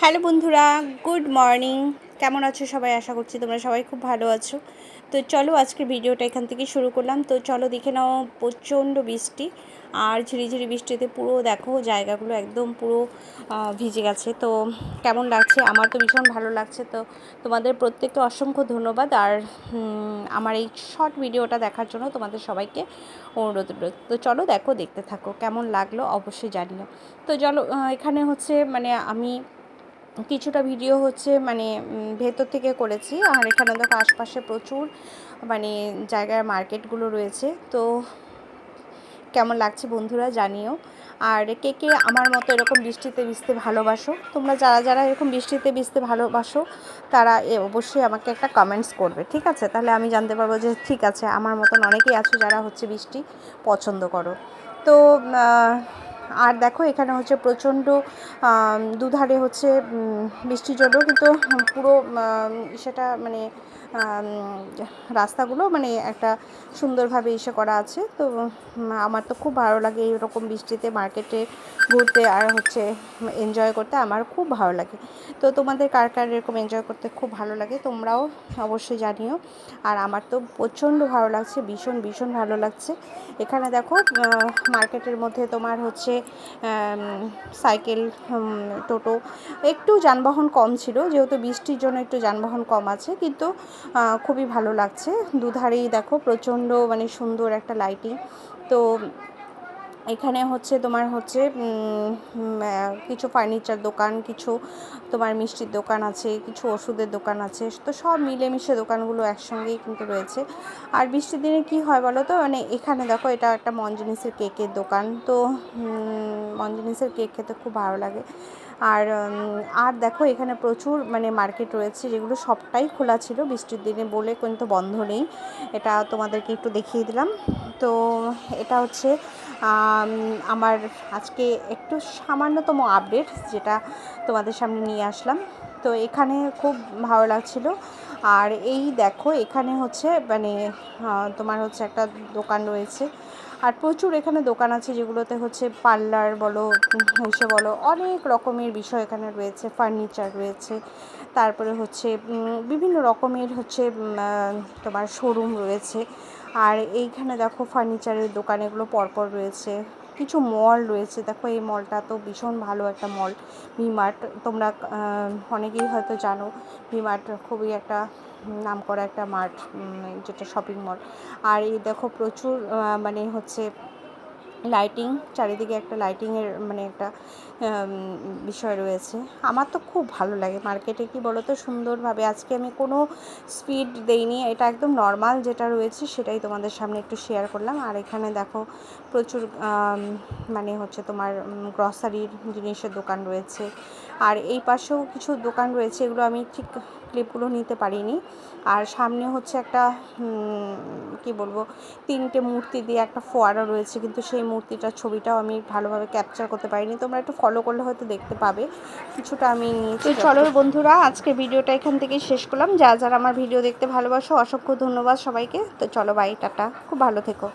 Hello বন্ধুরা, good morning. কেমন আছো সবাই? আশা করছি তোমরা সবাই খুব ভালো আছো। তো চলো আজকের ভিডিওটা এখান থেকে শুরু করলাম। তো চলো দেখে নাও, প্রচণ্ড বৃষ্টি আর ঝিরিঝিরি বৃষ্টিতে পুরো দেখো জায়গাগুলো একদম পুরো ভিজে গেছে। তো কেমন লাগছে? আমার তো ভীষণ ভালো লাগছে। তো তোমাদের প্রত্যেককে অসংখ্য ধন্যবাদ। আর আমার এই শর্ট ভিডিওটা দেখার জন্য তোমাদের সবাইকে অনুরোধ রইল। তো চলো দেখতে থাকো, কেমন লাগলো অবশ্যই জানিও। তো চলো, এখানে হচ্ছে মানে আমি কিছুটা ভিডিও হচ্ছে মানে ভেতর থেকে করেছি। আর এখানে দেখো আশপাশে প্রচুর মানে জায়গার মার্কেটগুলো রয়েছে। তো কেমন লাগছে বন্ধুরা জানিও। আর কে কে আমার মতো এরকম বৃষ্টিতে ভিজতে ভালোবাসো, তোমরা যারা যারা এরকম বৃষ্টিতে ভিজতে ভালোবাসো তারা অবশ্যই আমাকে একটা কমেন্টস করবে, ঠিক আছে? তাহলে আমি জানতে পারবো যে ঠিক আছে, আমার মতন অনেকেই আছো যারা হচ্ছে বৃষ্টি পছন্দ করো। তো আর দেখো এখানে হচ্ছে প্রচণ্ড দুধারে হচ্ছে বৃষ্টির জন্য কিন্তু পুরো সেটা মানে রাস্তাগুলো মানে একটা সুন্দরভাবে করা আছে। তো আমার তো খুব ভালো লাগে এইরকম বৃষ্টিতে মার্কেটে ঘুরতে আর হচ্ছে এনজয় করতে, আমার খুব ভালো লাগে। তো তোমাদের কার কার এরকম এনজয় করতে খুব ভালো লাগে তোমরাও অবশ্যই জানিও। আর আমার তো প্রচণ্ড ভালো লাগছে, ভীষণ ভীষণ ভালো লাগছে। এখানে দেখো মার্কেটের মধ্যে তোমার হচ্ছে সাইকেল, টোটো, একটু যানবাহন কম ছিল যেহেতু বৃষ্টির জন্য, একটু যানবাহন কম আছে, কিন্তু খুবই ভালো লাগছে। দুধারেই দেখো প্রচণ্ড মানে সুন্দর একটা লাইটিং। তো এখানে হচ্ছে তোমার হচ্ছে কিছু ফার্নিচার দোকান, কিছু তোমার মিষ্টির দোকান আছে, কিছু ওষুধের দোকান আছে। তো সব মিলেমিশে দোকানগুলো একসঙ্গেই কিন্তু রয়েছে। আর বৃষ্টির দিনে কি হয় বলো তো, মানে এখানে দেখো এটা একটা মঞ্জুনিসের কেকের দোকান। তো মঞ্জুনিসের কেক খেতে খুব ভালো লাগে। আর দেখো এখানে প্রচুর মানে মার্কেট রয়েছে যেগুলো সবটাই খোলা ছিল বৃষ্টির দিনে বলে, কিন্তু বন্ধ নেই। এটা তোমাদেরকে একটু দেখিয়ে দিলাম। তো এটা হচ্ছে আমার আজকে একটু সামান্যতম আপডেট যেটা তোমাদের সামনে নিয়ে আসলাম। তো এখানে খুব ভালো লাগছিল। আর এই দেখো এখানে হচ্ছে মানে তোমার হচ্ছে একটা দোকান রয়েছে। আর প্রচুর এখানে দোকান আছে যেগুলোতে হচ্ছে পার্লার বলো, বলো, অনেক রকমের বিষয় এখানে রয়েছে। ফার্নিচার রয়েছে, তারপরে হচ্ছে বিভিন্ন রকমের হচ্ছে তোমার শোরুম রয়েছে। আর এইখানে দেখো ফার্নিচারের দোকান এগুলো পরপর রয়েছে। কিছু মল রয়েছে, দেখো এই মলটা তো ভীষণ ভালো একটা মল, ভি-মার্ট। তোমরা অনেকেই হয়তো জানো, ভি-মার্ট খুবই একটা নামকরা একটা মার্ট, যেটা শপিং মল। আর এই দেখো প্রচুর মানে হচ্ছে লাইটিং, চারিদিকে একটা লাইটিংয়ের মানে একটা বিষয় রয়েছে। আমার তো খুব ভালো লাগে মার্কেটে, কি বলো তো, সুন্দরভাবে আজকে আমি কোনো স্পিড দেইনি, এটা একদম নর্মাল যেটা রয়েছে সেটাই তোমাদের সামনে একটু শেয়ার করলাম। আর এখানে দেখো প্রচুর মানে হচ্ছে তোমার গ্রসারির জিনিসের দোকান রয়েছে। আর এই পাশেও কিছু দোকান রয়েছে, এগুলো আমি ঠিক ক্লিপগুলো নিতে পারিনি। আর সামনে হচ্ছে একটা কি বলবো, 3টে মূর্তি দিয়ে একটা ফোয়ারা রয়েছে, কিন্তু সেই মূর্তিটার ছবিটাও আমি ভালোভাবে ক্যাপচার করতে পারিনি। তোমরা একটু ফলো করলে হয়তো দেখতে পাবে, কিছুটা আমি নিয়েছি। তো চলো বন্ধুরা, আজকে ভিডিওটা এখান থেকেই শেষ করলাম। যারা আমার ভিডিও দেখতে ভালোবাসো অসংখ্য ধন্যবাদ সবাইকে। তো চলো বাই, টাটা, খুব ভালো থেকো।